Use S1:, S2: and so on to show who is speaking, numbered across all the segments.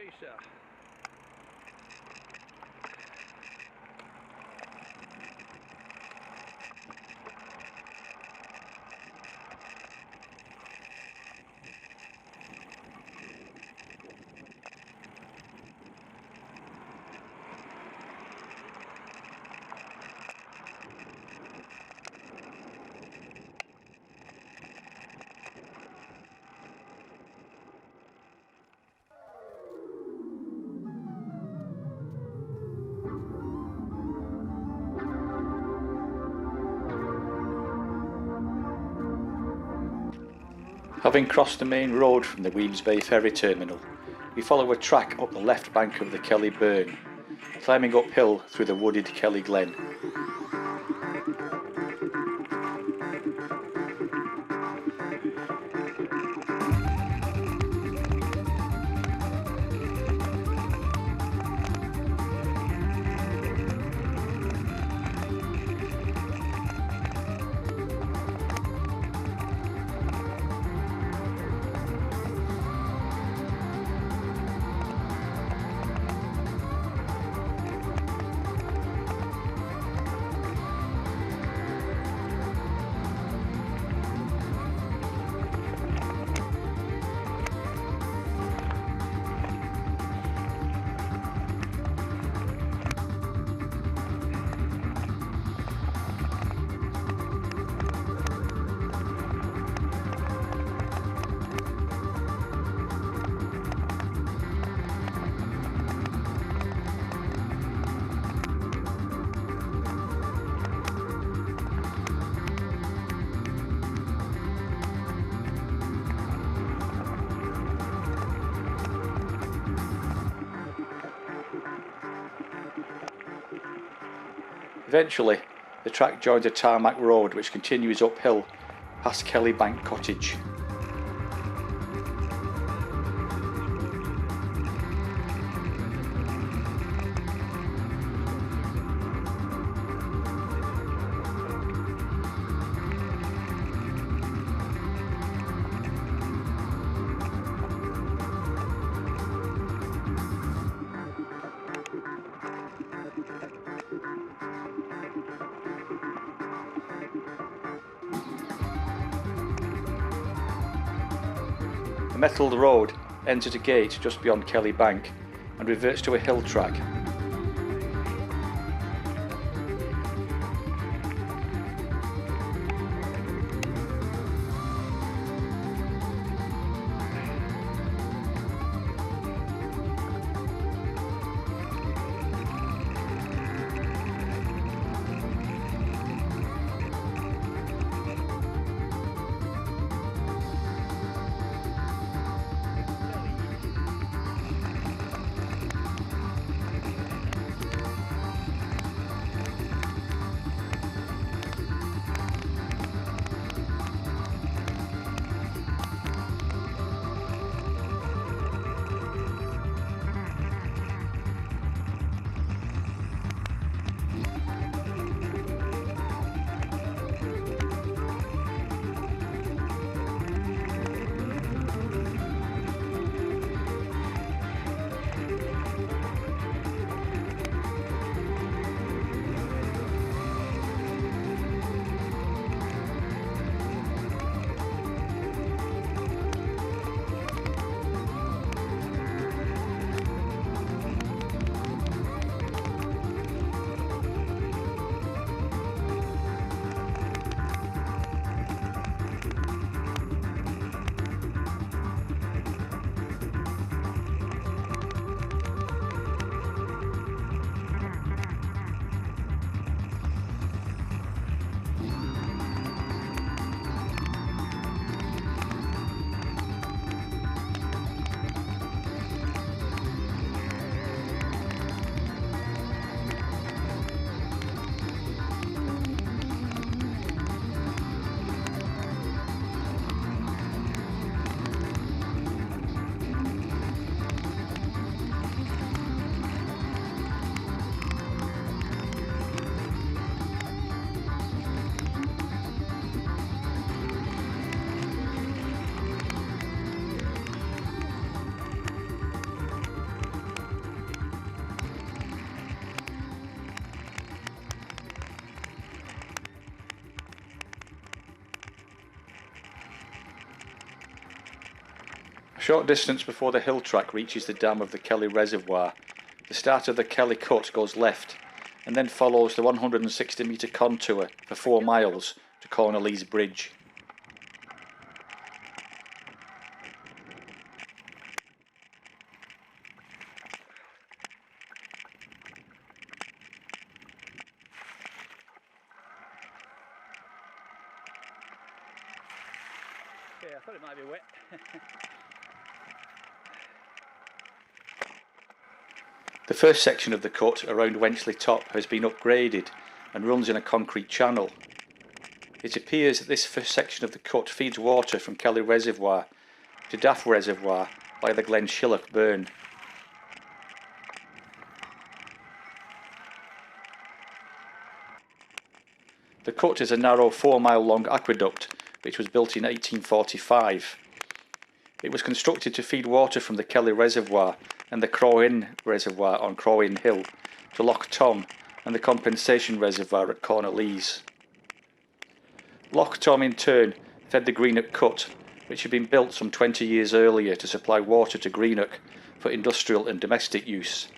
S1: Racer.
S2: Having crossed the main road from the Weems Bay ferry terminal, we follow a track up the left bank of the Kelly Burn, climbing uphill through the wooded Kelly Glen. Eventually, the track joins a tarmac road which continues uphill past Kelly Bank Cottage. The metalled road ends at a gate just beyond Kelly Bank and reverts to a hill track. short distance before the hill track reaches the dam of the Kelly Reservoir, the start of the Kelly Cut goes left and then follows the 160 metre contour for 4 miles to Cornelies Bridge.
S1: Yeah, I thought it might be wet.
S2: The first section of the cut around Wenchley Top has been upgraded and runs in a concrete channel. It appears that this first section of the cut feeds water from Kelly Reservoir to Daff Reservoir by the Glen Shillock burn. The cut is a narrow 4-mile long aqueduct which was built in 1845. It was constructed to feed water from the Kelly Reservoir and the Crowin Reservoir on Crowin Hill to Loch Thom and the Compensation Reservoir at Cornelies. Loch Thom in turn fed the Greenock Cut, which had been built some 20 years earlier to supply water to Greenock for industrial and domestic use.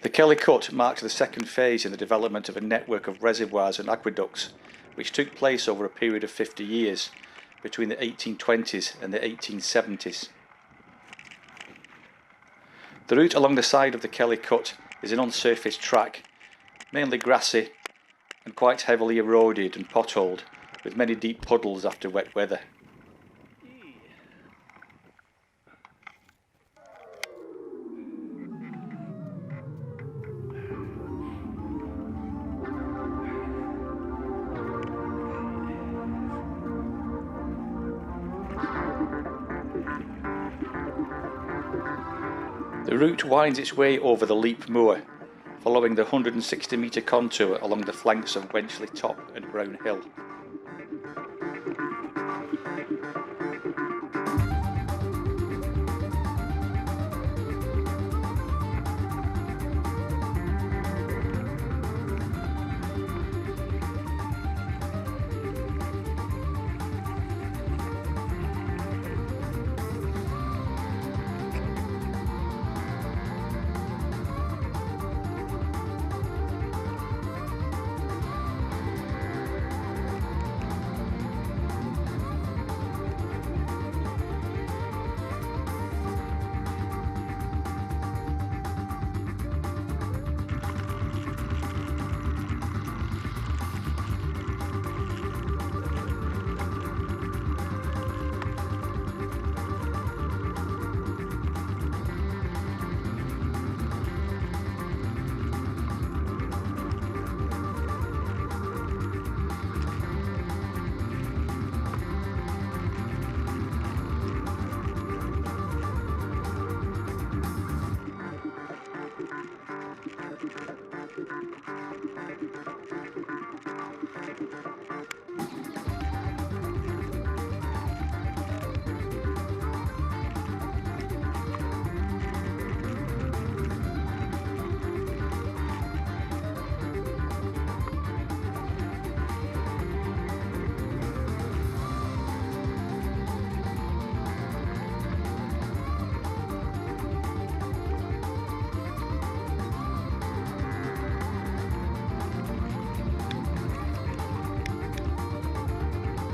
S2: The Kelly Cut marks the second phase in the development of a network of reservoirs and aqueducts, which took place over a period of 50 years, between the 1820s and the 1870s. The route along the side of the Kelly Cut is an unsurfaced track, mainly grassy and quite heavily eroded and potholed, with many deep puddles after wet weather. The route winds its way over the Leap Moor, following the 160 metre contour along the flanks of Wenchley Top and Brown Hill.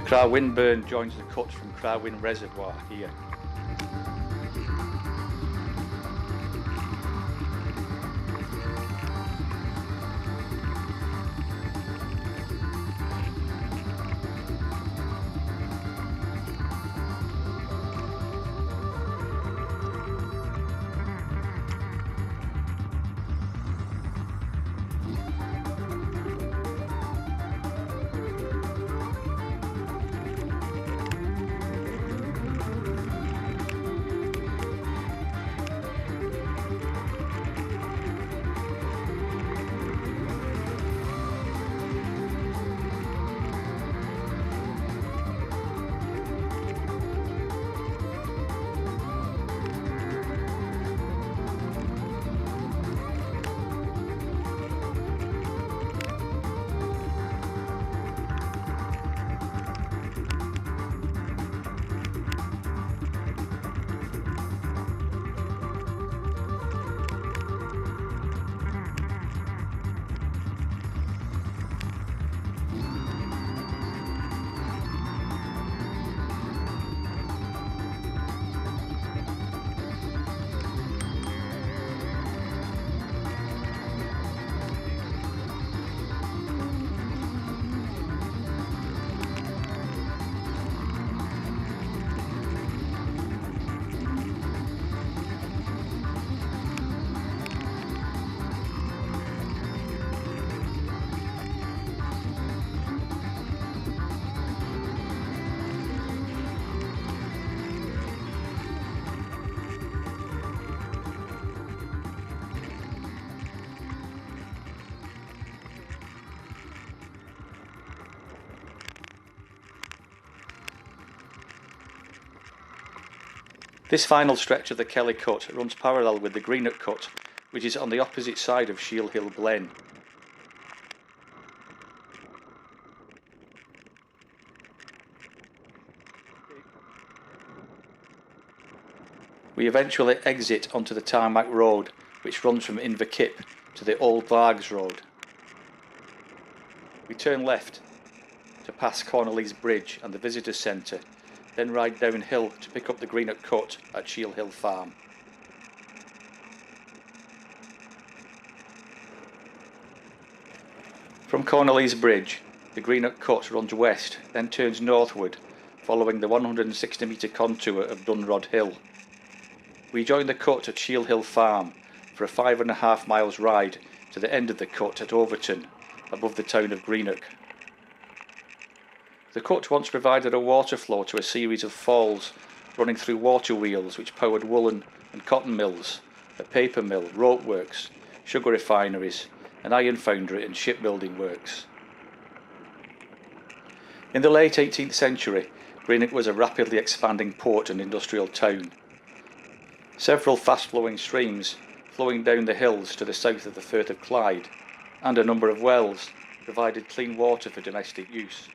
S2: Crowin Burn joins the cut from Crowin Reservoir here. This final stretch of the Kelly Cut runs parallel with the Greenock Cut, which is on the opposite side of Shielhill Glen. We eventually exit onto the tarmac road, which runs from Inverkip to the Old Vargs Road. We turn left to pass Cornelies Bridge and the Visitor Centre, then ride downhill to pick up the Greenock Cut at Shielhill Farm. From Cornelies Bridge, the Greenock Cut runs west, then turns northward, following the 160 metre contour of Dunrod Hill. We join the cut at Shielhill Farm for a 5.5 miles ride to the end of the cut at Overton, above the town of Greenock. The cut once provided a water flow to a series of falls running through water wheels which powered woolen and cotton mills, a paper mill, rope works, sugar refineries, an iron foundry and shipbuilding works. In the late 18th century, Greenock was a rapidly expanding port and industrial town. Several fast-flowing streams flowing down the hills to the south of the Firth of Clyde, and a number of wells provided clean water for domestic use.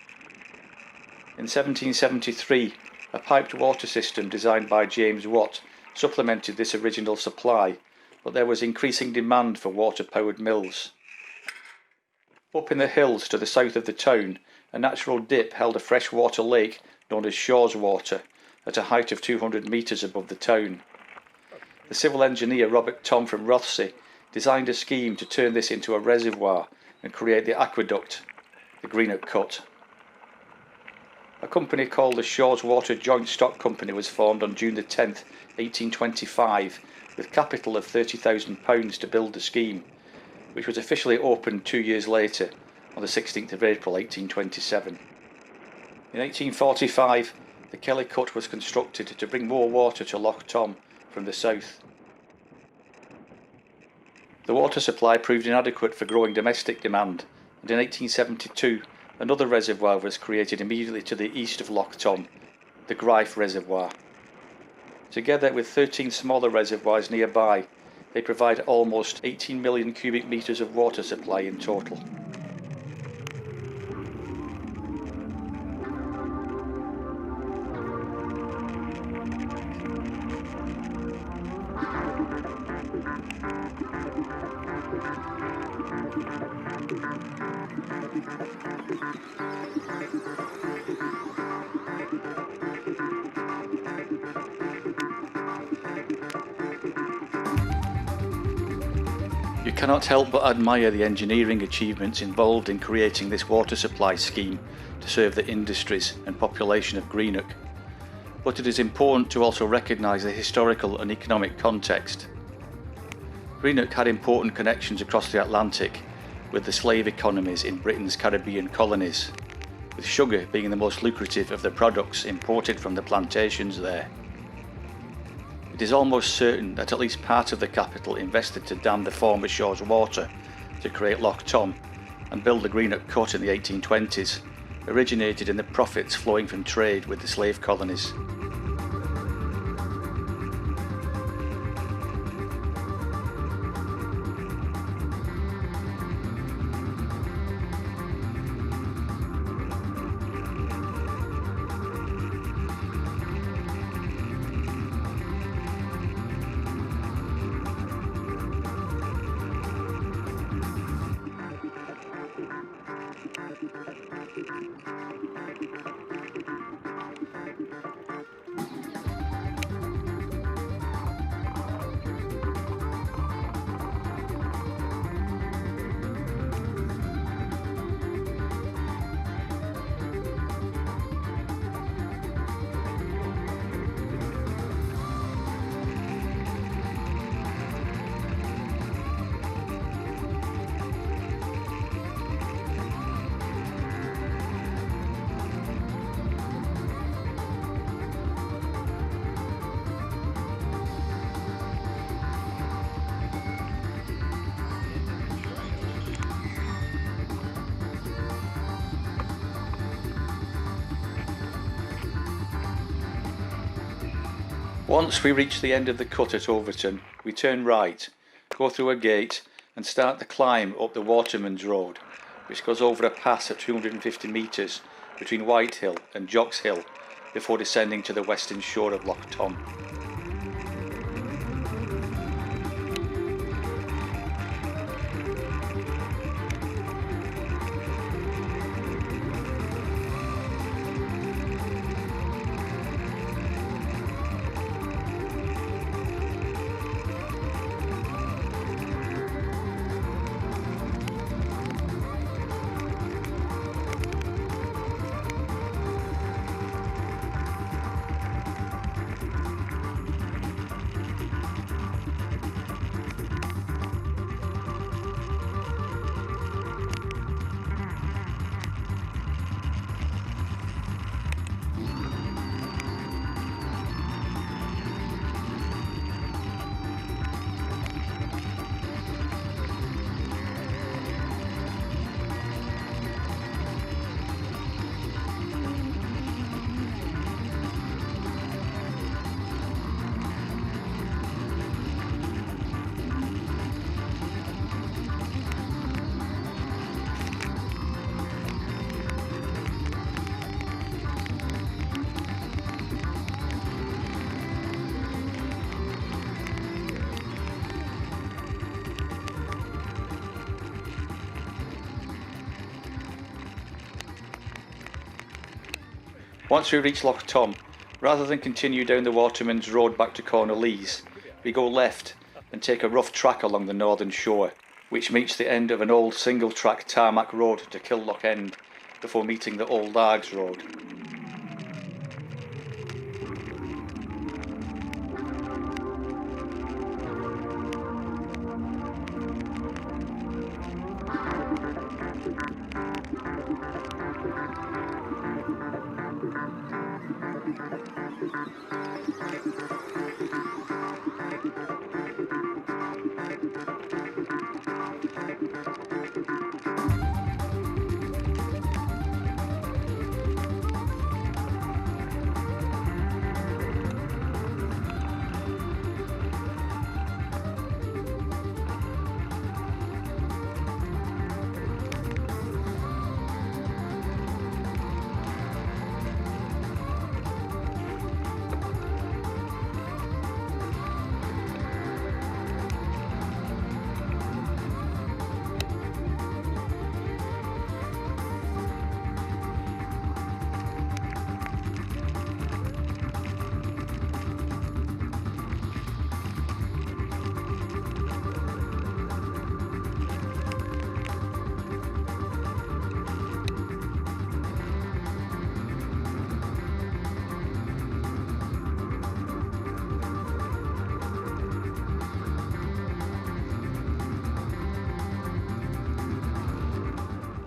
S2: In 1773, a piped water system designed by James Watt supplemented this original supply, but there was increasing demand for water-powered mills. Up in the hills to the south of the town, a natural dip held a freshwater lake known as Shaw's Water, at a height of 200 metres above the town. The civil engineer Robert Thom from Rothsey designed a scheme to turn this into a reservoir and create the aqueduct, the Greenock Cut. A company called the Shaw's Water Joint Stock Company was formed on June the 10th, 1825, with capital of £30,000 to build the scheme, which was officially opened 2 years later, on the 16th of April 1827. In 1845, the Kelly Cut was constructed to bring more water to Loch Thom from the south. The water supply proved inadequate for growing domestic demand, and in 1872 another reservoir was created immediately to the east of Loch Thom, the Gryfe Reservoir. Together with 13 smaller reservoirs nearby, they provide almost 18 million cubic metres of water supply in total. You cannot help but admire the engineering achievements involved in creating this water supply scheme to serve the industries and population of Greenock, but it is important to also recognise the historical and economic context. Greenock had important connections across the Atlantic with the slave economies in Britain's Caribbean colonies, with sugar being the most lucrative of the products imported from the plantations there. It is almost certain that at least part of the capital invested to dam the former Shaw's Water to create Loch Thom and build the Greenock Cut in the 1820s originated in the profits flowing from trade with the slave colonies. Once we reach the end of the cut at Overton, we turn right, go through a gate and start the climb up the Watermans road, which goes over a pass at 250 metres between Whitehill and Jocks Hill before descending to the western shore of Loch Thom. Once we reach Loch Thom, rather than continue down the Watermans road back to colonies, we go left and take a rough track along the northern shore, which meets the end of an old single-track tarmac road to Killoch End, before meeting the old Lochs road.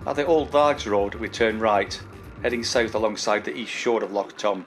S2: At the old Lochs road we turn right, heading south alongside the east shore of Loch Thom.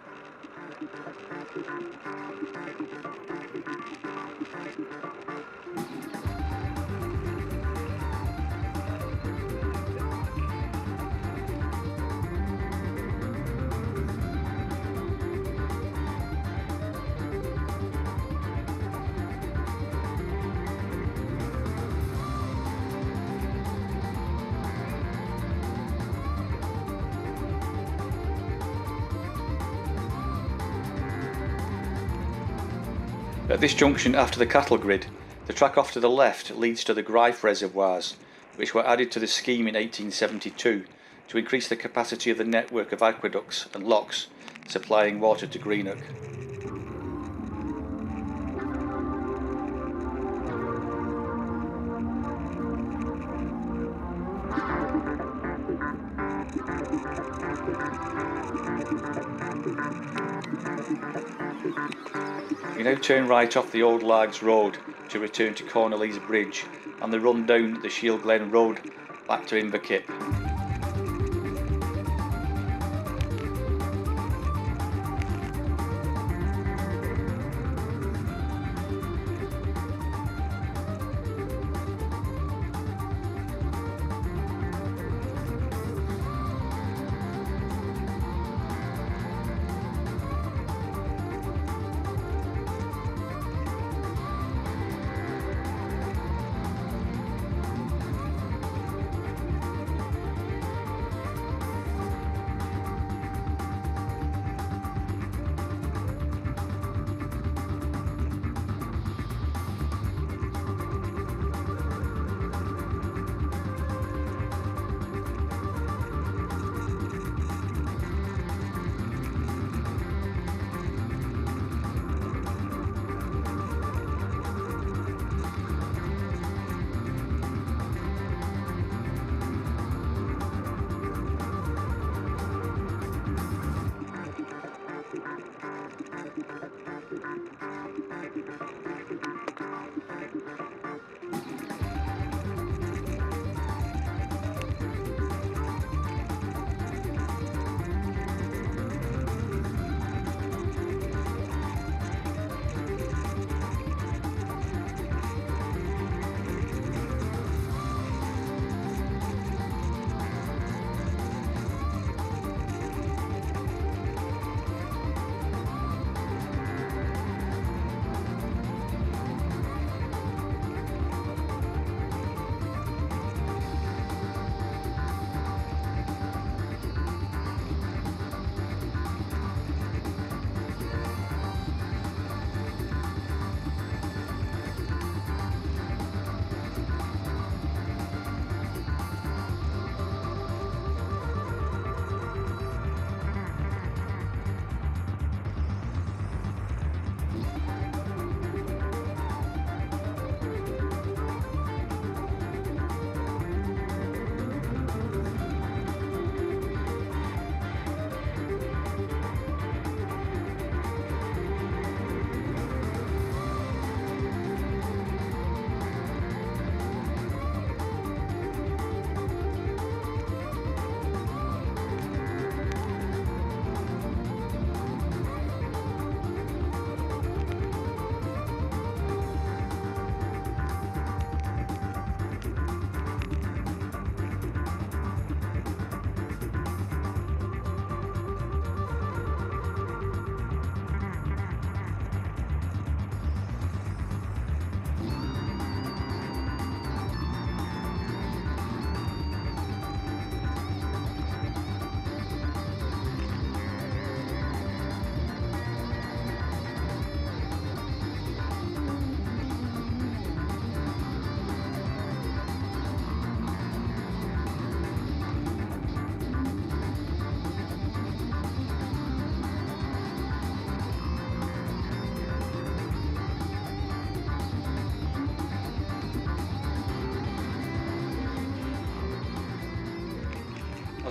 S2: At this junction after the cattle grid, the track off to the left leads to the Greif reservoirs, which were added to the scheme in 1872 to increase the capacity of the network of aqueducts and lochs supplying water to Greenock. We now turn right off the old Lochs road to return to Cornelies Bridge and the run down the Shielhill Glen Road back to Inverkip.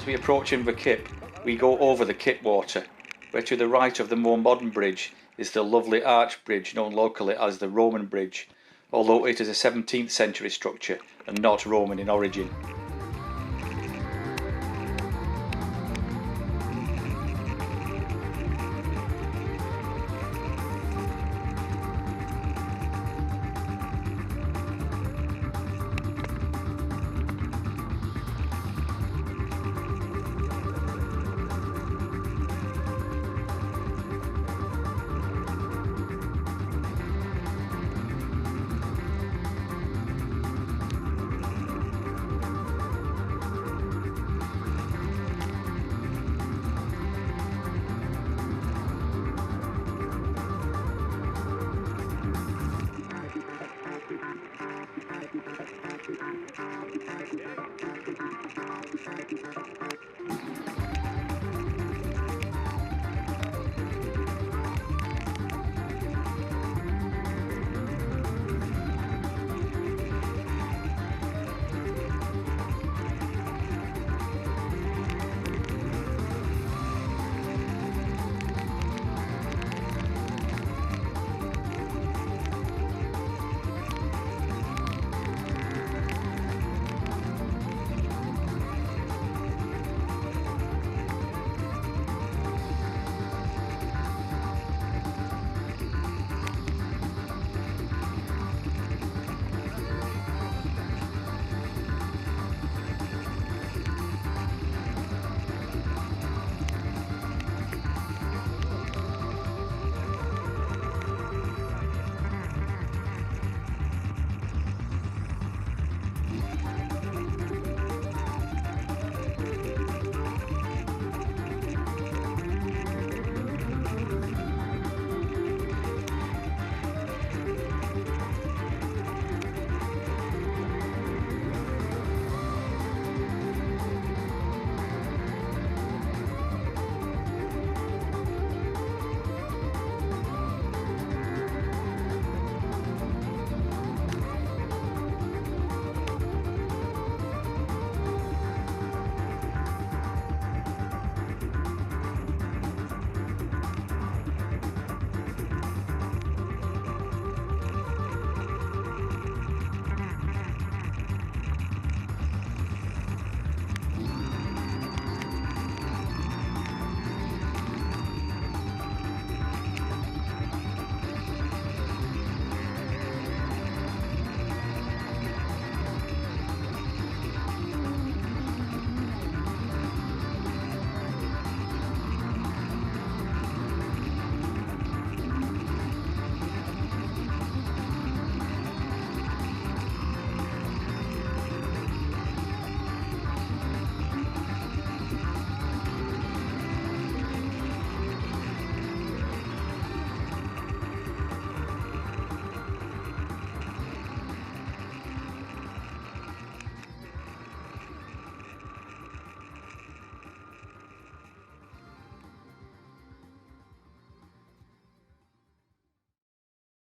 S2: we approach Inverkip, we go over the Kip water, where to the right of the more modern bridge is the lovely arch bridge known locally as the Roman Bridge, although it is a 17th century structure and not Roman in origin.